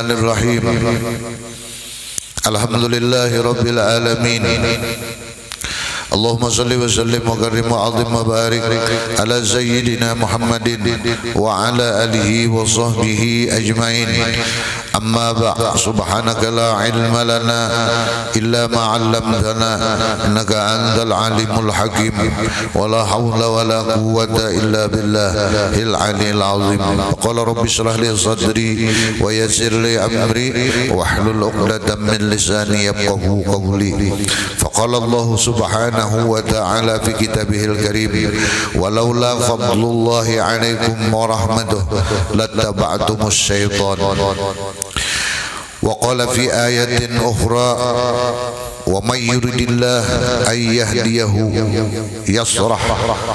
Bismillahirrahmanirrahim. Alhamdulillahi Rabbil Alamin. Allahumma salli wa sallim wa karim wa azim wa barik ala sayyidina Muhammadin wa ala alihi wa sahbihi ajma'in. Amma ba'd, subhanaka la ilma lana illa ma 'allamtana innaka antal alimul hakim wa la hawla wa la quwwata illa billahil aliyyil azim. Qala rabbi shrah li sadri wa yassir li amri wahlul 'uqdatam min lisani yafqahu qawli. Faqala Allah subhanahu wa ta'ala fi kitabihil karim, walaula fadlullahi 'alaikum wa rahmatuhu lattaba'tumus syaitan. Wa qala fi ayatin ukhra, wa may yuridillah ay yahdiyahu yasrah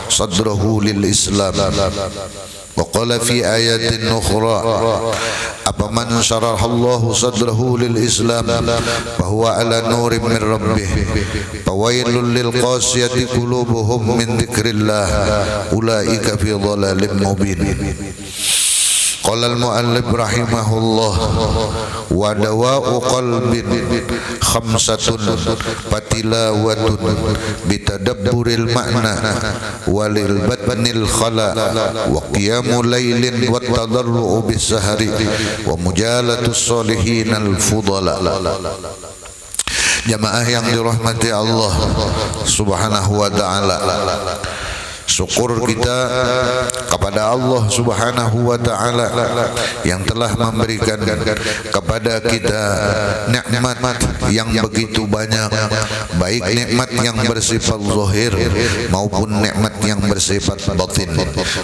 sadrahu lil Islam. Wa qala fi ayatin ukhra, afaman syarahallahu sadrahu lil Islam fahuwa ala nurin min rabbih fawailul lil qasiyati qulubuhum min dzikrillah ulaika fi dhalalin mubin. Qala al-mu'allif rahimahullah, wa dawa'u qalbin khamsatun fatilawatun bitadabburil ma'na walil batnil khala wa qiyamul lailin wa tadarru'u bis sahri wa mujalatus solihin al-fudala. Jamaah yang dirahmati Allah subhanahu wa ta'ala, syukur kita kepada Allah subhanahu wa ta'ala yang telah memberikan kepada kita nikmat yang begitu banyak, baik nikmat yang bersifat zahir maupun nikmat yang bersifat batin.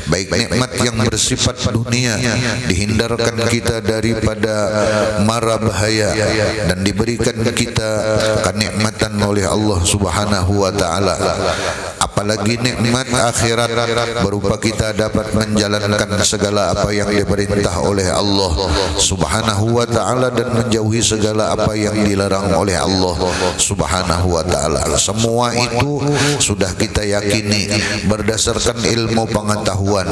Baik nikmat yang bersifat dunia, dihindarkan kita daripada mara bahaya dan diberikan kita kenikmatan oleh Allah subhanahu wa ta'ala. Apalagi nikmat akhirat berupa kita dapat menjalankan segala apa yang diperintah oleh Allah subhanahu wa ta'ala dan menjauhi segala apa yang dilarang oleh Allah subhanahu wa ta'ala. Semua itu sudah kita yakini berdasarkan ilmu pengetahuan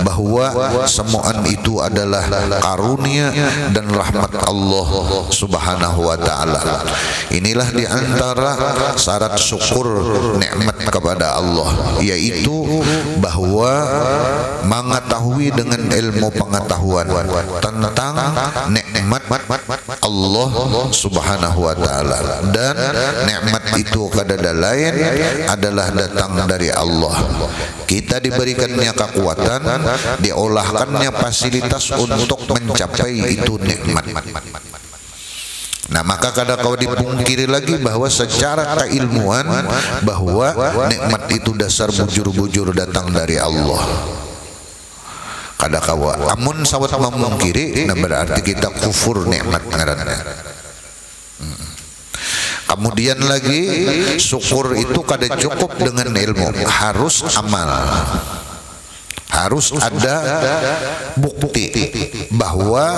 bahwa semua itu adalah karunia dan rahmat Allah subhanahu wa ta'ala. Inilah diantara syarat syukur nikmat kepada Allah, yaitu bahwa mengetahui dengan ilmu pengetahuan tentang nikmat Allah subhanahu wa ta'ala, dan nikmat itu kadada lain adalah datang dari Allah. Kita diberikannya kekuatan, diolahkannya fasilitas untuk mencapai itu nikmat. Nah, maka kadang kau dipungkiri lagi bahwa secara keilmuan bahwa nikmat itu dasar bujur-bujur datang dari Allah. Kadang kau amun sawat memungkiri, nah berarti kita kufur nikmat ngaranna. Kemudian lagi syukur itu kada cukup dengan ilmu, harus amal. Harus ada bukti bahwa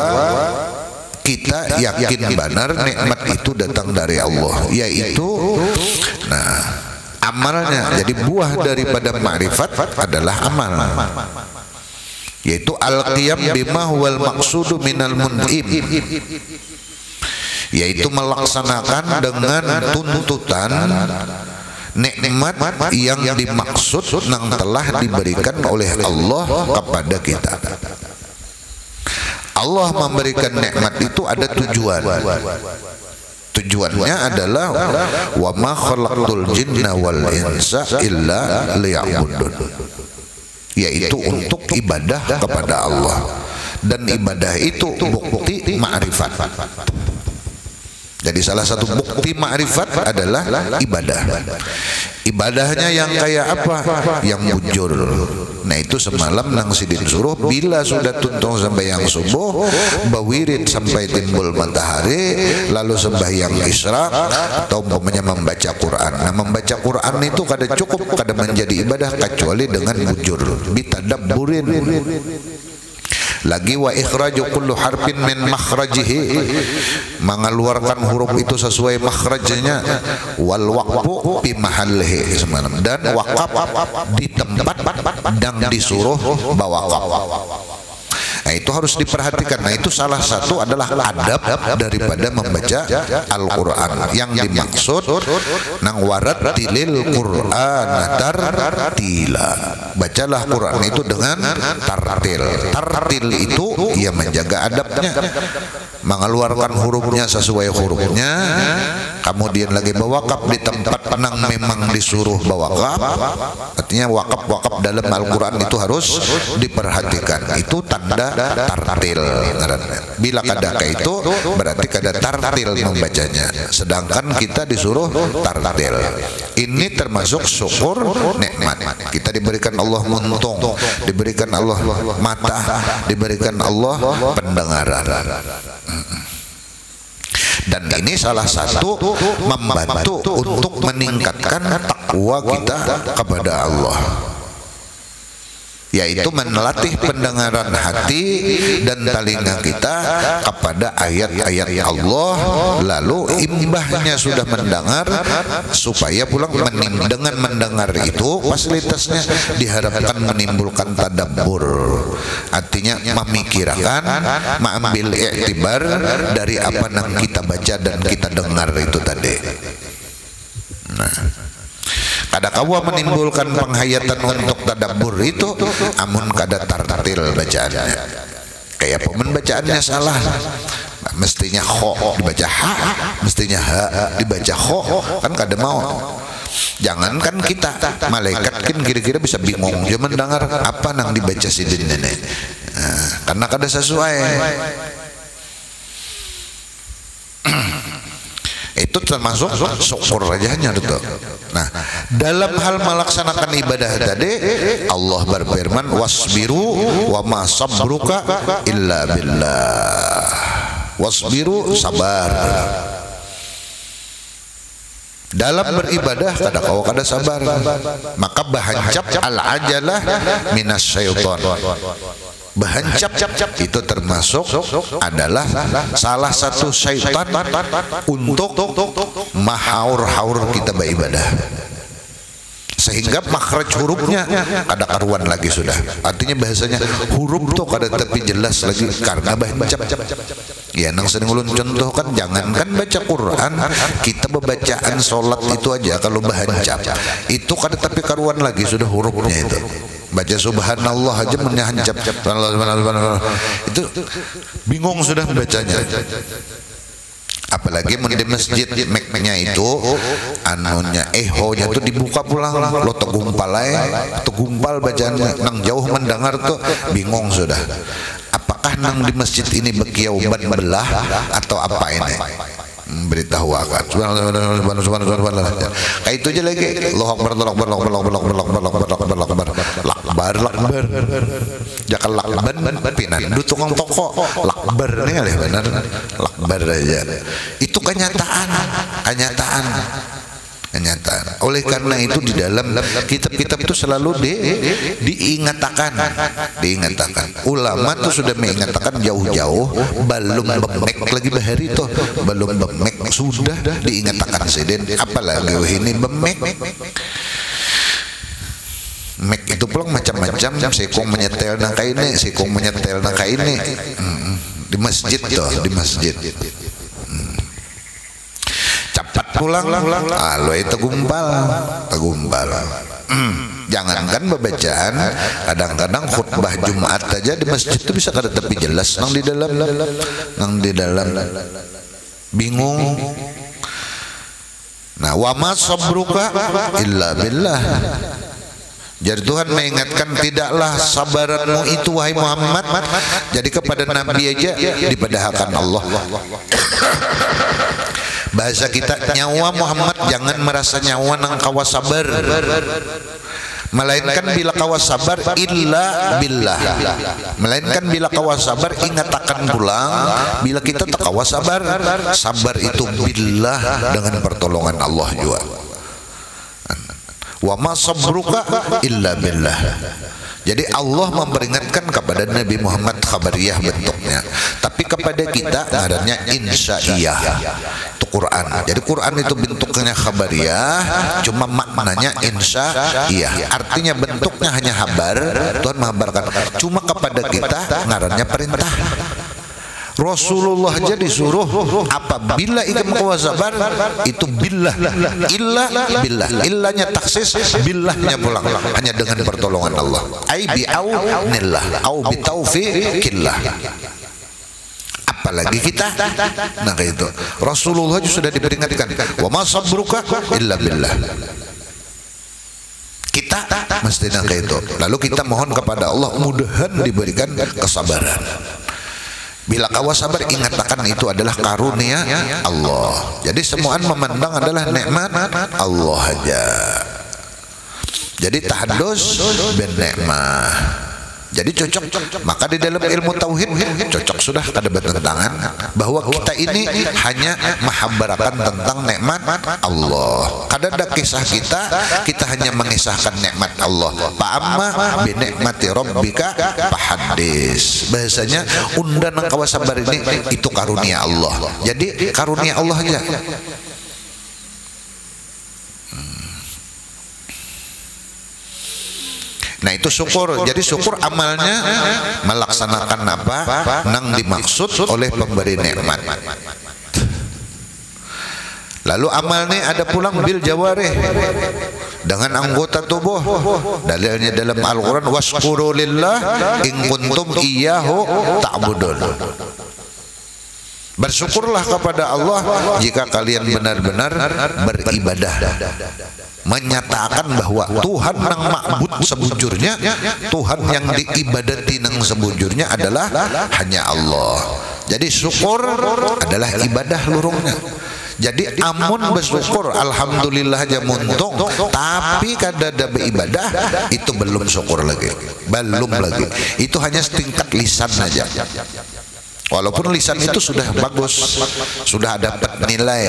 kita yakin benar nikmat itu datang dari Allah, yaitu amalnya. Jadi buah daripada ma'rifat adalah amal, yaitu al-qiyam bima huwal maqsudu minal mun'im, yaitu melaksanakan dengan tuntutan nikmat yang dimaksud yang telah diberikan oleh Allah kepada kita. Allah memberikan nikmat itu ada tujuan. Tujuannya adalah wa ma khalaqtul jinna wal insa illa liya'budun, yaitu untuk ibadah kepada Allah, dan ibadah itu bukti ma'rifat. Jadi salah satu bukti ma'rifat adalah ibadah. Ibadahnya yang kayak apa? Yang bujur. Nah, itu semalam nang sidin suruh bila sudah tuntung sampai yang subuh, bawirid sampai timbul matahari, lalu sembahyang isra atau umpamanya membaca Quran. Nah, membaca Quran itu kada cukup, kada menjadi ibadah kecuali dengan bujur, bitadabburin. Lagi wa ikhraju kullu harfin min makhrajihi, mengeluarkan huruf itu sesuai makhrajnya, wal waqfu fi mahallihi semalam, dan waqaf di tempat dan disuruh bawaqaf. Nah, itu itu harus diperhatikan. Nah, itu salah satu adalah adab daripada membaca Al-Quran. Yang dimaksud nang warattilil Qur'an tartila, bacalah Quran itu dengan tartil. Tartil itu ia menjaga adabnya, mengeluarkan hurufnya sesuai hurufnya, kemudian lagi berwakaf di tempat nang memang disuruh berwakaf. Artinya wakaf dalam Al-Quran itu harus diperhatikan. Itu tanda tartil. Bila kadaka itu berarti kada tartil membacanya, sedangkan kita disuruh tartil. Ini termasuk syukur nikmat. Kita diberikan Allah muntung, diberikan Allah mata, diberikan Allah pendengaran. Dan ini salah satu membantu untuk meningkatkan takwa kita kepada Allah, yaitu melatih pendengaran hati dan telinga kita kepada ayat-ayat Allah. Lalu imbahnya sudah mendengar, supaya pulang dengan mendengar itu fasilitasnya diharapkan menimbulkan tadabbur, artinya memikirkan, mengambil iktibar dari apa yang kita baca dan kita dengar itu tadi. Nah, kada kawa menimbulkan penghayatan untuk tadabbur itu, amun kada tartil bacaannya. Kayak pemen bacaannya salah, mestinya kho dibaca ha, mestinya ha dibaca kho, kan kada mau. Jangankan kita, malaikat kan kira-kira bisa bingung dia mendengar apa nang dibaca sidin nenek, karena kada sesuai. Itu termasuk syukur rajanya itu. Nah, dalam hal melaksanakan ibadah tadi, Allah berfirman, wasbiru wa ma sabruka illa billah. Wasbiru, sabar. Dalam beribadah kada sabar, maka bahancap al-ajalah minas syaitan. Bahancap itu termasuk adalah salah satu syaitan untuk mahaur-haur kita beribadah, sehingga makhraj hurufnya kada karuan lagi sudah. Artinya bahasanya huruf tuh kada tapi jelas lagi karena bahancap. Ya, nang sering ulun contohkan, jangankan baca Quran, kita bacaan sholat itu aja kalau bahancap itu kada tapi karuan lagi sudah hurufnya itu. Baca subhanallah aja menyahancap, itu bingung sudah membacanya. Apalagi di masjid mek-meknya itu anunya ehonya tuh dibuka pulang, lo tegumpal bacaannya, nang jauh mendengar tuh bingung sudah. Apakah nang di masjid ini bekiau ban belah atau apa ini? Beritahu akan kayak itu aja lagi. Allahu akbar, Allahu akbar, Allahu akbar, Allahu akbar, Allahu akbar, Allahu akbar, lakbar. Jangan lakban pinan du tukang toko lakbar nih kali benar, lakbar aja. Itu kenyataan. Oleh karena itu di dalam kitab-kitab itu selalu diingatkan. Ulama tuh sudah mengatakan jauh-jauh, belum bemek lagi bahari tuh, belum bemek sudah diingatkan seden. Apalagi ini bemek. Mek itu pulang macam-macam, sekong menyetel nangka ini, sekong menyetel nangka ini. Di masjid tuh, di masjid. Cepat pulang, lo itu tegumpal. Jangankan bacaan, kadang-kadang khutbah Jumat aja di masjid itu bisa kada tapi jelas nang di dalam bingung. Nah, wa ma sabruka illa billah. Jadi Tuhan mengingatkan, tidaklah sabaranmu itu wahai Muhammad, jadi kepada Nabi aja dipadahkan Allah. Bahasa kita nyawa Muhammad, jangan merasa nyawa nang kawa sabar, melainkan bila kawa sabar illa billah, melainkan bila kawa sabar ingat akan pulang bila kita tak kawa sabar. Sabar itu billah, dengan pertolongan Allah juga. Wa ma sabruka illa billah. Jadi Allah memperingatkan kepada Nabi Muhammad khabariyah bentuknya, tapi kepada kita adanya insya'iyah. Itu Quran. Jadi Quran itu bentuknya khabariyah, cuma maknanya insya iya. Artinya bentuknya hanya habar, Tuhan mengabarkan. Cuma kepada kita ngarannya perintah. Rasulullah jadi suruh apabila ikam kau sabar itu billah, illa billah, illanya taksis, billahnya pulang hanya dengan pertolongan Allah. Ai bi aunillah au bi taufiqillah. Apalagi kita, nah kayak itu Rasulullah juga sudah diperingatkan, wa ma sabruka illa billah. Kita mesti kayak itu. Lalu kita mohon kepada Allah mudahan diberikan kesabaran. Bila kau sabar, ingat akan itu adalah karunia Allah. Jadi semuaan memandang adalah nikmat Allah aja. Jadi tahaddus bin nikmah. Jadi cocok, maka di dalam ilmu tauhid cocok sudah kada bertentangan bahwa kita ini hanya menghabarkan tentang nikmat Allah. Kada ada kisah kita hanya mengisahkan nikmat Allah. Fa'amma bi nikmati rabbika fahaddis. Bahasanya undan nang kawa sabar ini itu karunia Allah. Jadi karunia Allah aja. Nah itu syukur. Jadi syukur amalnya melaksanakan apa nang dimaksud oleh pemberi nikmat. Lalu amalnya ada pulang bil jawarih, dengan anggota tubuh. Dalilnya dalam Al-Quran, waskuru lillah in kuntum iyyahu ta'budun. Bersyukurlah kepada Allah jika kalian benar-benar beribadah. Menyatakan bahwa Tuhan yang ma'bud sebujurnya, Tuhan yang diibadati nang sebujurnya adalah hanya Allah. Jadi syukur adalah ibadah lurungnya. Jadi amun bersyukur alhamdulillah aja muntung, tapi kada ada beribadah itu belum syukur lagi, belum lagi. Itu hanya setingkat lisan saja. Walaupun lisan itu sudah bagus, sudah dapat nilai,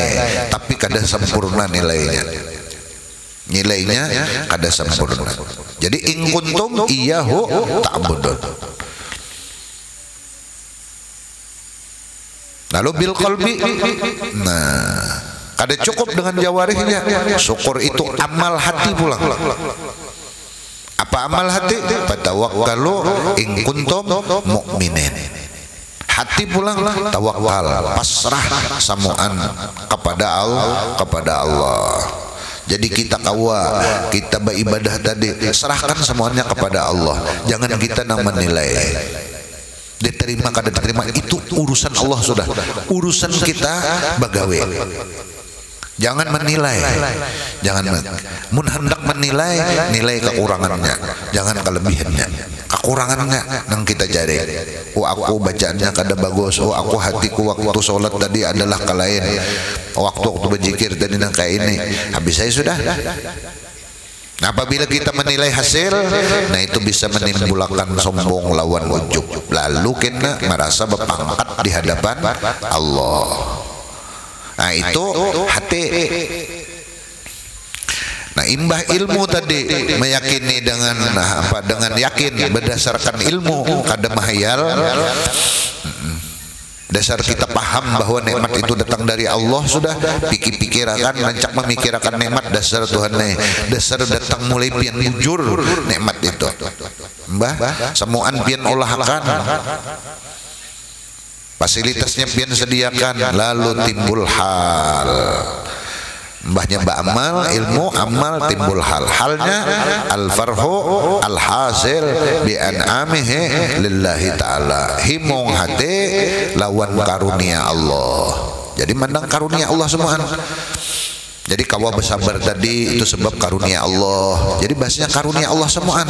tapi kada sempurna nilainya. Nilainya kada sempurna. Jadi in kuntum iyyahu ta'budun. Lalu bil qalbi, nah kada cukup dengan jawarihnya. Syukur itu amal hati pulang. Apa amal hati? Fatawakkalu in kuntum mu'minin. Hati pulang tawakal, pasrah samuan kepada Allah. Jadi kita kita beribadah tadi serahkan semuanya kepada Allah. Jangan kita nang menilai. Diterima kada diterima itu urusan Allah sudah. Urusan kita bagawe. Jangan menilai. Jangan mun hendak menilai, nilai kekurangannya, jangan kelebihannya. Kekurangannya nang kita cari. Oh aku bacaannya kada bagus. Oh aku hatiku waktu sholat tadi adalah kelain. Waktu berzikir tadi nang kayak ini. Habis saya sudah. Nah, apabila kita menilai hasil, nah itu bisa menimbulkan sombong lawan ujub. Lalu kita merasa berpangkat di hadapan Allah. Nah itu hati. Nah imbah ilmu tadi meyakini dengan apa? Dengan yakin berdasarkan ilmu kada mahayal. Dasar kita paham bahwa nikmat itu datang dari Allah sudah pikir-pikirakan rancak memikirkan nikmat dasar Tuhan nih. Dasar datang mulai pian bujur nikmat itu. Mbah semuaan pian olahkan. Fasilitasnya pian sediakan, lalu timbul hal. Mbahnya ba'amal, ilmu, amal, timbul hal. Halnya al-farhu al-hasil bi an'amihi lillahi ta'ala. Himung hati lawan karunia Allah. Jadi mandang karunia Allah semuaan. Jadi kawa bersabar tadi itu sebab karunia Allah. Jadi bahasanya karunia Allah semuaan.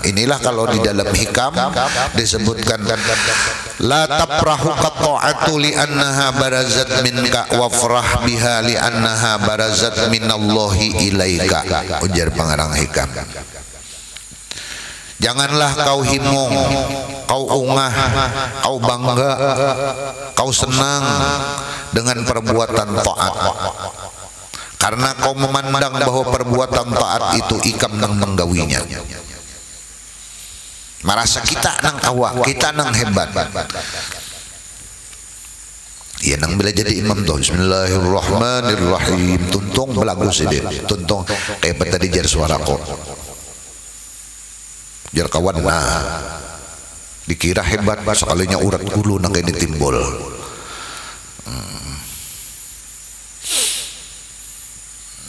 Inilah kalau di dalam hikam disebutkan la tafrahu qata'atu li annaha barazat minka wafrah biha li annaha barazat minallahi ilaika. Ujar pengarang hikam. Janganlah kau himung, kau ungah, kau bangga, kau senang dengan perbuatan taat. Karena kau memandang bahwa perbuatan taat itu ikam nang menggawinya. Merasa kita nang awak, kita nang hebat. Iya nang bila jadi imam tuh Bismillahirrahmanirrahim tuntung belagu sih dia tuntung kayak tadi jar suara kok jar kawan dikira hebat sekalinya urat gulu nang ini timbul.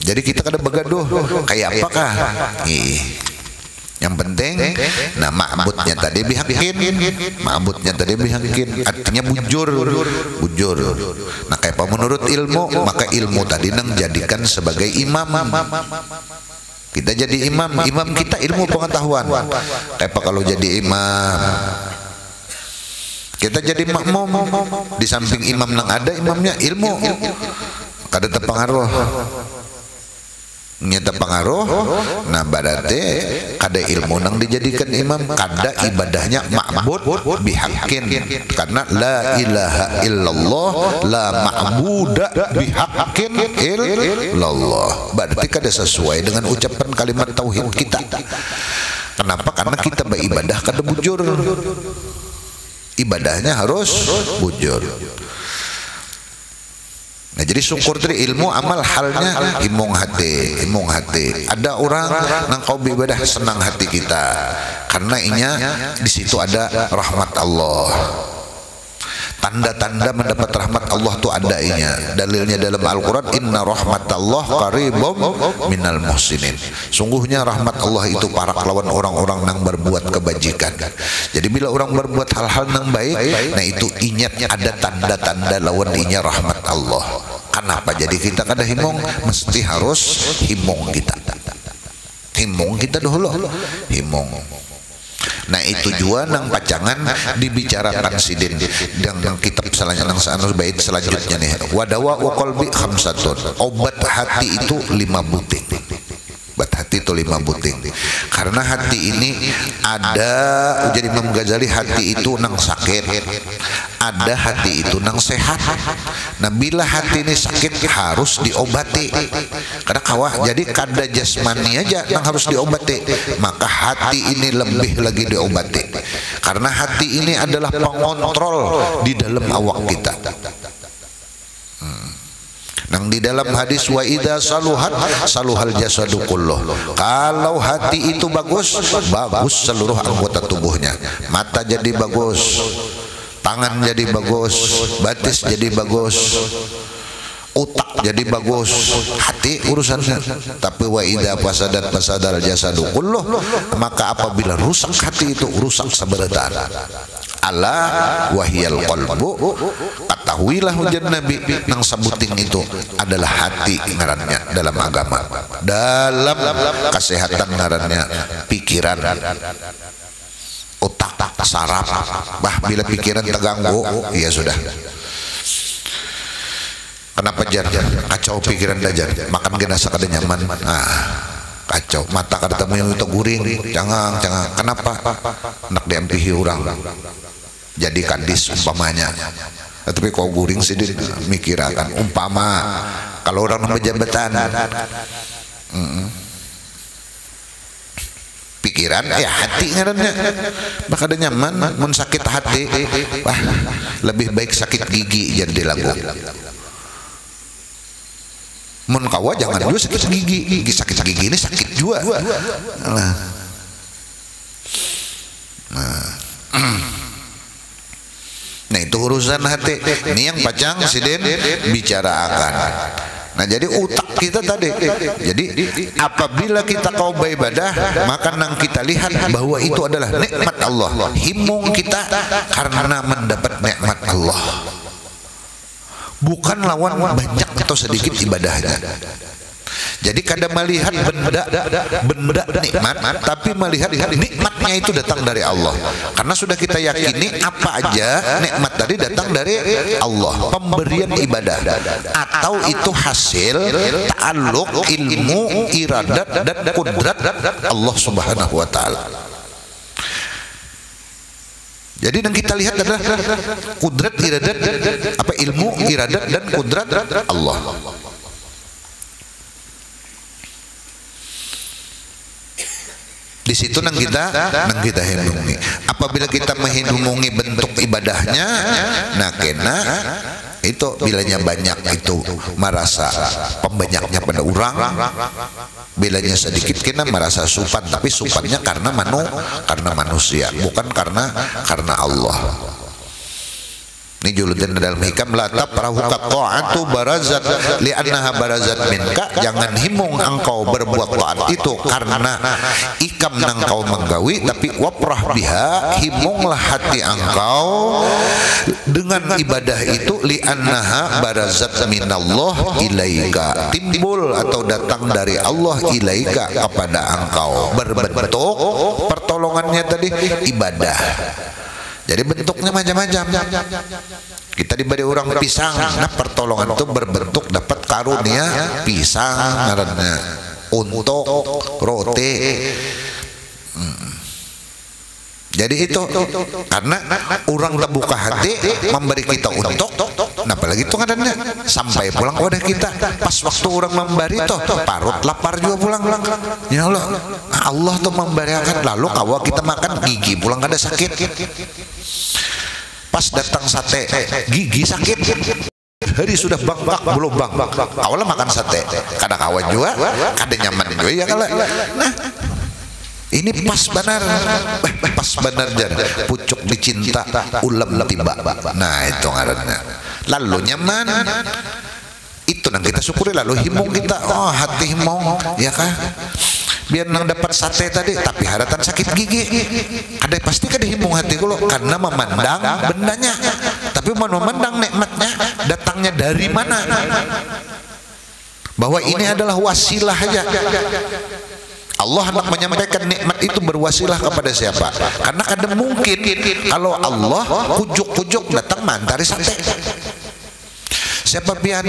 Jadi kita kada begaduh kayak apakah yang penting nah ma'budnya tadi bihakin artinya bujur. Nah kayak apa menurut ilmu maka ilmu tadi nang jadikan sebagai imam. Kita jadi imam kita ilmu pengetahuan. Kayak apa kalau jadi imam kita jadi makmum di samping imam nang ada imamnya ilmu kada terpengaruh nyata pengaruh. Nah berarti kada ilmu nang dijadikan imam kada ibadahnya ma'bud bihakin karena la ilaha illallah la ma'buda bihakin illallah berarti kada sesuai dengan ucapan kalimat tauhid kita. Kenapa? Karena kita beribadah kada bujur, ibadahnya harus bujur. Nah jadi syukur dari ilmu amal halnya himung hati. Ada orang nang kau beribadah senang hati kita karena inya di situ ada rahmat Allah. Tanda-tanda mendapat rahmat Allah tuh ada inya. Dalilnya dalam Al-Quran inna rahmatallah qaribum minal muhsinin. Sungguhnya rahmat Allah itu para lawan orang-orang nang berbuat kebajikan. Jadi bila orang berbuat hal-hal nang baik, nah itu inya ada tanda-tanda lawan inya rahmat Allah. Kenapa? Jadi kita kada himung, mesti harus himung kita. Himung kita dulu. Himung. Nah itu juga nang pacangan dibicarakan sidin dengan kitab selanjutnya nang bait selanjutnya nih wadawa wa qalbi khamsatun obat hati itu 5 buting. Obat hati itu 5 buting karena hati ini ada jadi Imam Ghazali hati itu nang sakit ada hati itu nang sehat. Nah bila hati ini sakit harus diobati karena kawah jadi kada jasmani aja nang harus diobati maka hati ini lebih lagi diobati karena hati ini adalah pengontrol di dalam awak kita. Nang di dalam hadis wa idza saluhat saluhal jasadu kulluh. Kalau hati itu bagus seluruh anggota tubuhnya. Mata jadi bagus, tangan jadi bagus, batis jadi bagus, otak jadi bagus, hati urusannya. Tapi wa idza fasadal jasadu kulluh, maka apabila rusak hati itu rusak seberetan. Ala wahiyal qalbu, ketahuilah hujan Nabi nang sebuting itu adalah hati ngarannya dalam agama, dalam kesehatan ngarannya pikiran, otak, saraf. Bah bila pikiran terganggu ya sudah. Kenapa jar kacau pikiran dajar makan genasa kada nyaman kacau mata kada temu yang itu guring jangan kenapa nak diampihi orang jadi kadis umpamanya tapi kau guring sih mikirakan umpama kalau orang nambah jabatan pikiran hati ngarannya maka ada nyaman mun sakit hati wah lebih baik sakit gigi jadi lagu mun kawa jangan dulu sakit gigi ini sakit juga nah itu urusan hati ini yang pacang sidin bicarakan. Nah jadi utak kita tadi jadi apabila kita kau beribadah maka nang kita lihat bahwa itu adalah nikmat Allah himung kita karena mendapat nikmat Allah bukan lawan banyak atau sedikit ibadahnya. Jadi kada melihat benda nikmat tapi melihat nikmatnya itu datang dari Allah karena sudah kita yakini apa aja nikmat tadi datang dari Allah pemberian ibadah atau itu hasil ta'alluq ilmu iradat dan kudrat Allah subhanahu wa ta'ala. Jadi yang kita lihat adalah kudrat iradat apa ilmu iradat dan kudrat Allah. Di situ nang kita hindungi. Apabila kita menghimungi bentuk ibadahnya, nah kena Itu bilanya banyak itu merasa pembanyaknya pada orang, bilanya sedikit kena merasa supan, tapi supannya karena manusia, bukan karena Allah. Ini julutan dalam hikam, la tafrahu ta'atu barazat li'annaha barazat minka. Jangan himung engkau berbuat taat itu karena ikam nang kau menggawi, tapi waprah biha, himunglah hati engkau dengan ibadah itu, li'annaha barazat minallah ilaika, timbul atau datang dari Allah ilaika kepada engkau, berbentuk pertolongannya tadi ibadah. Jadi bentuknya macam-macam. Kita diberi orang pisang, nah pertolongan itu berbentuk dapat karunia pisang, karena untuk roti. Jadi itu karena orang terbuka hati memberi kita untuk, nah apalagi itu kadangnya sampai pulang wadah kita, pas waktu orang memberi itu parut lapar juga pulang. Ya Allah tuh memberikan, lalu kalau kita makan gigi pulang ada sakit. Pas datang sate gigi sakit, hari sudah bangkak belum bangkak, awalnya makan sate kadang kawan juga kadang nyaman juga ya kalau nah ini pas benar jar pucuk dicinta ulam tiba, nah itu ngarannya lalu nyaman itu nang kita syukuri, lalu himung kita, oh hati himung ya kan, biar nang dapat sate tadi tapi haratan sakit gigi, ada pasti kan himung hati kalau karena memandang bendanya, tapi memandang nikmatnya datangnya dari mana, bahwa ini adalah wasilah aja. Allah hendak menyampaikan nikmat itu berwasilah kepada siapa? Karena kadang mungkin kalau Allah kujuk-kujuk datang mantari sate. Siapa pian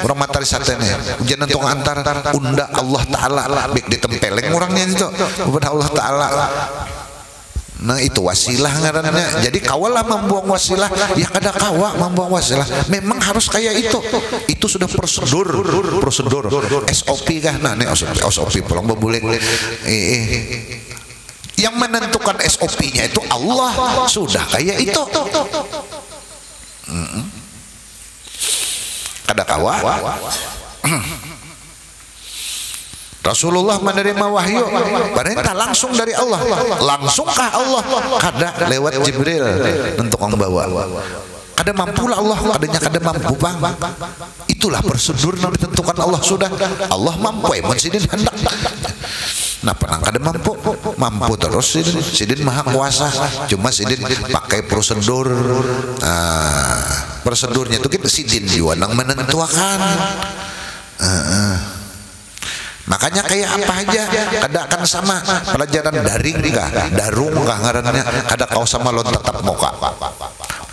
orang matari satenya ujian untuk antar unda Allah Ta'ala bik ditempeleng orangnya itu kepada Allah Ta'ala. Nah itu wasilah ngarannya. Jadi kawalah membuang wasilah, ya kada kawa membuang wasilah, memang harus kayak itu sudah prosedur SOP kah, nah ini SOP pulang boleh yang menentukan SOP-nya itu Allah, sudah kayak itu kada kawa. Rasulullah menerima wahyu perintah langsung dari Allah, langsungkah Allah kada lewat Jibril untuk membawa, kada mampu lah Allah, kada mampu bang, itulah prosedur yang ditentukan Allah, sudah Allah mampu emang sidin hendak nah penang kada mampu terus sidin maha kuasa, cuma sidin pakai prosedur. Prosedurnya itu kita sidin juga yang menentukan. Makanya kayak apa aja kada akan sama pelajaran daring kah, darung kah ngarannya, kada kau sama lo tetap muka.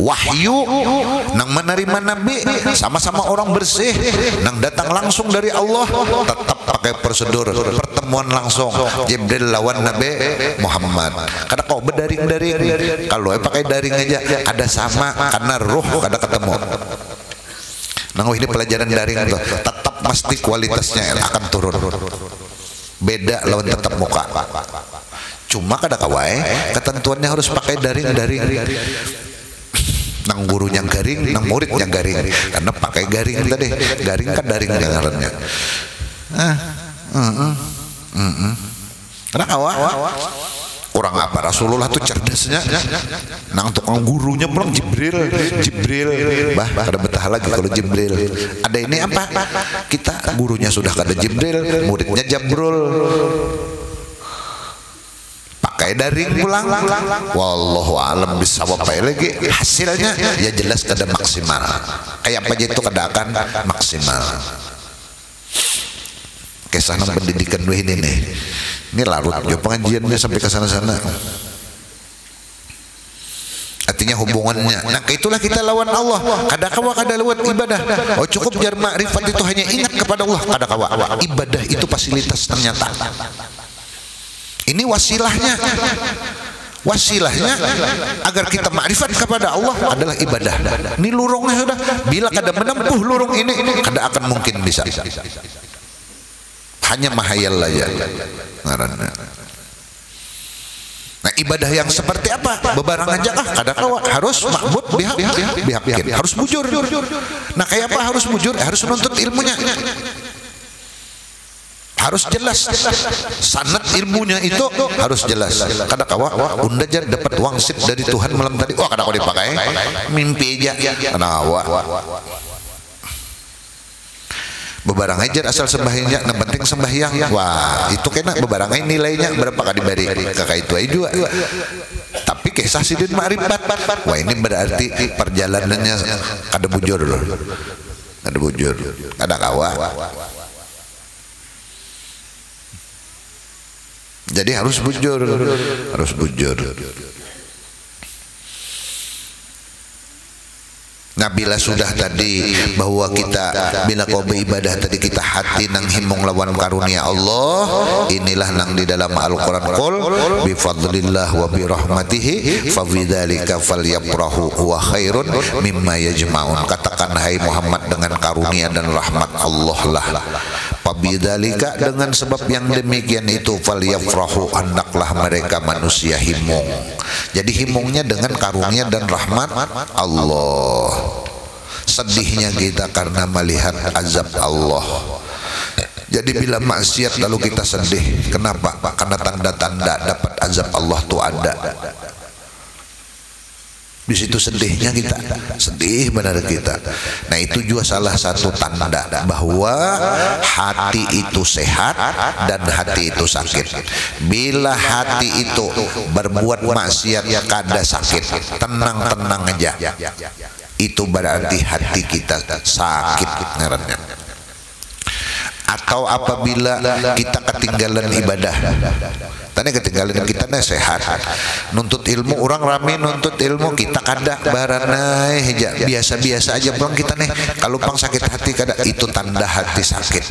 Wahyu nang menerima Nabi sama-sama orang bersih, nang datang langsung dari Allah tetap pakai prosedur pertemuan langsung Jibril lawan Nabi Muhammad. Kada kau berdaring-daring, kalau pakai daring aja kada sama karena ruh kada ketemu. Nah ini pelajaran daring tuh tetap pasti kualitasnya akan turun, beda lawan tetap muka. Cuma kada kawai ketentuannya harus pakai daring. Nang gurunya garing, nang muridnya garing, karena pakai garing tadi, garing kan daring ngarannya. Karena kawai orang apa Rasulullah tuh cerdasnya, nang tukang gurunya pulang Jibril, bah kada betah lagi kalau Jibril. Ada ini apa? Kita gurunya sudah kada Jibril, muridnya Jabrul, pakai daring pulang. Wallahu alam bisawab lagi. Hasilnya ya jelas kada maksimal. Kayak apa itu kada akan maksimal. Kisah nang pendidikan ini nih. Ini larut juga pengajiannya sampai ke sana-sana. Artinya hubungannya. Nah, itulah kita lawan Allah. Kada kawa kada lewat ibadah. Oh cukup jar makrifat itu hanya ingat kepada Allah. Kada kawa. Ibadah itu fasilitas ternyata. Ini wasilahnya. Wasilahnya agar kita makrifat kepada Allah adalah ibadah. Ini lurungnya sudah. Bila kada menempuh lurung ini kada akan mungkin bisa. Hanya mahayal aja. Nah, ibadah yang seperti apa? Bebarang aja kadang-kadang harus ma'bud bihaqqin, harus bujur. Nah, kayak apa harus bujur? Harus menuntut ilmunya. Harus jelas. Sanad ilmunya itu harus jelas. Kadang-kadang unda jar dapat wangsit dari Tuhan malam tadi. Wah, kadang-kadang dipakai mimpi aja. Bebarang aja asal sembahyangnya, yang penting sembahyang. Wah, itu kena bebarang nilainya berapa kali diberi kakak itu aja juga. Tapi kisah sidin ma'rifat. Wah, ini berarti perjalanannya kada bujur. Kada bujur. Kada kawa. Jadi harus bujur. Harus bujur. Nah, bila sudah tadi bahwa kita bila kau beribadah tadi kita hati nang himung lawan karunia Allah, inilah nang di dalam Al-Qur'an qul bi fadlillah wa bi rahmatihi fa bidzalika falyafrahu huwa khairun mimma yajma'un. Katakan hai Muhammad, dengan karunia dan rahmat Allah lah. Pabidzalika, dengan sebab yang demikian itu falyafrahu, hendaklah mereka manusia himung. Jadi himungnya dengan karunia dan rahmat Allah. Sedihnya kita karena melihat azab Allah. Jadi bila maksiat lalu kita sedih. Kenapa? Karena tanda-tanda dapat azab Allah itu ada. Di situ sedihnya kita, sedih benar kita. Nah, itu juga salah satu tanda bahwa hati itu sehat dan hati itu sakit. Bila hati itu berbuat maksiat kada sakit, tenang-tenang aja, itu berarti hati kita sakit ngarannya. Atau apabila kita ketinggalan ibadah, tadi ketinggalan kita sehat, nuntut ilmu, orang rame nuntut ilmu, kita kada baranai aja, biasa-biasa aja pulang kita nih. Kalau pang sakit hati kada, itu tanda hati sakit.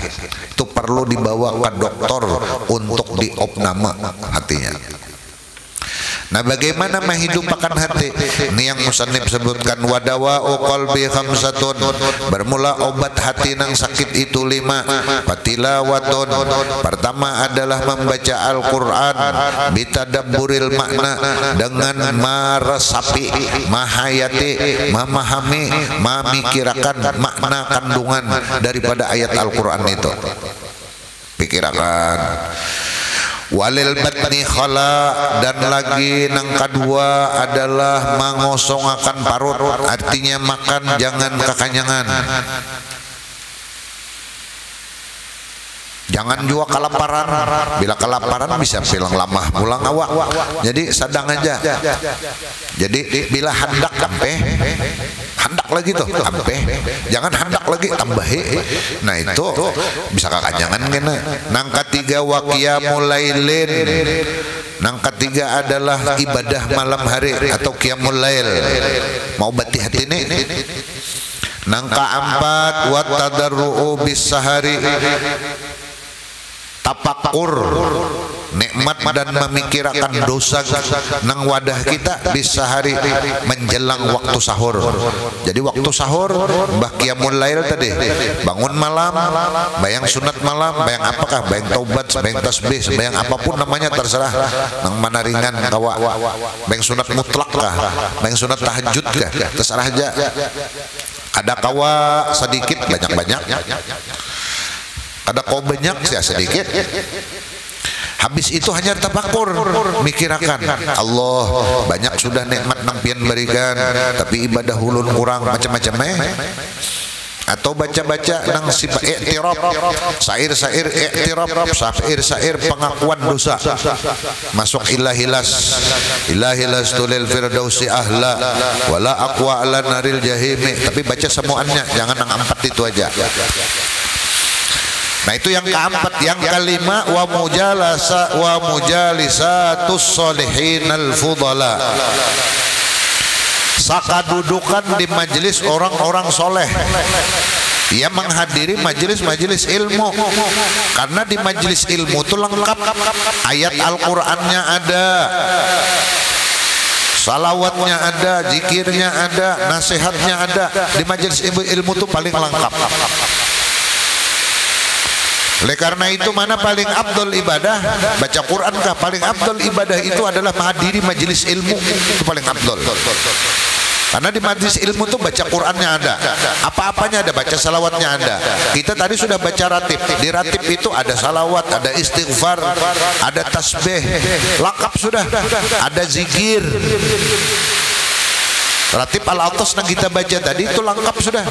Itu perlu dibawa ke dokter untuk diopname hatinya. Nah, bagaimana menghidupkan hati? Ini yang musannif sebutkan, wadawa'u qalbi khamsatun. Bermula obat hati nang sakit itu 5. Patilawatun. Pertama adalah membaca Al-Quran bitadabburil makna, dengan meresapi, mahayati, memahami, memikirkan makna kandungan daripada ayat Al-Quran itu. Pikirkan. Walil batni khala, dan lagi nang kedua adalah mengosongkan parut, artinya makan jangan kekenyangan. Jangan juga kelaparan. Bila kelaparan bisa bilang lama pulang awak. Jadi sedang aja. Jadi bila hendak sampai hendak lagi tuh sampai, jangan hendak lagi tambahi. Nah, itu bisa kekenyangan kena. Nang ketiga wa qiyamul lailin. Nang ketiga adalah ibadah malam hari atau qiyamul lail. Mau bati hati ini. Nang keempat wa tadarru'u bis sahari, tapakur nikmat dan memikirkan dosa nang wadah kita di sehari menjelang waktu sahur. Jadi waktu sahur mbah qiyamul lail tadi, bangun malam, bayang sunat malam, bayang apakah, bayang taubat, bayang tasbih, bayang apapun namanya terserah, nang mana ringan kawa, bayang sunat mutlak kah, bayang sunat tahajud kah, terserah aja. Ada kawa sedikit, banyak-banyak. Ada kau banyak, saya sedikit. Habis itu hanya tafakur, mikirakan Allah banyak sudah nikmat nampian berikan, tapi ibadah hulun kurang macam-macam atau baca-baca nang sifat i'tiraf, syair-syair i'tiraf, syair-syair pengakuan dosa, masuk ilahilas tulil firdausi ahla wala aqwa ala naril jahimi, tapi baca semuanya, jangan nang 4 itu aja. Nah, itu yang keempat. Yang kelima wa mujalisatus sholihin al-fudala, sakadudukan di majelis orang-orang soleh. Ia menghadiri majelis-majelis ilmu, karena di majelis ilmu itu lengkap, ayat Al-Qur'annya ada, salawatnya ada, zikirnya ada, nasihatnya ada. Di majelis ilmu itu paling lengkap. Oleh karena itu, mana paling afdal ibadah? Baca Quran kah? Paling afdal ibadah itu adalah menghadiri majelis ilmu, itu paling afdal. Karena di majelis ilmu itu baca Qurannya ada, apa-apanya ada, baca salawatnya ada. Kita tadi sudah baca ratib. Di ratib itu ada salawat, ada istighfar, ada tasbih, lengkap sudah. Ada zikir. Ratib al-atas yang kita baca tadi itu lengkap sudah.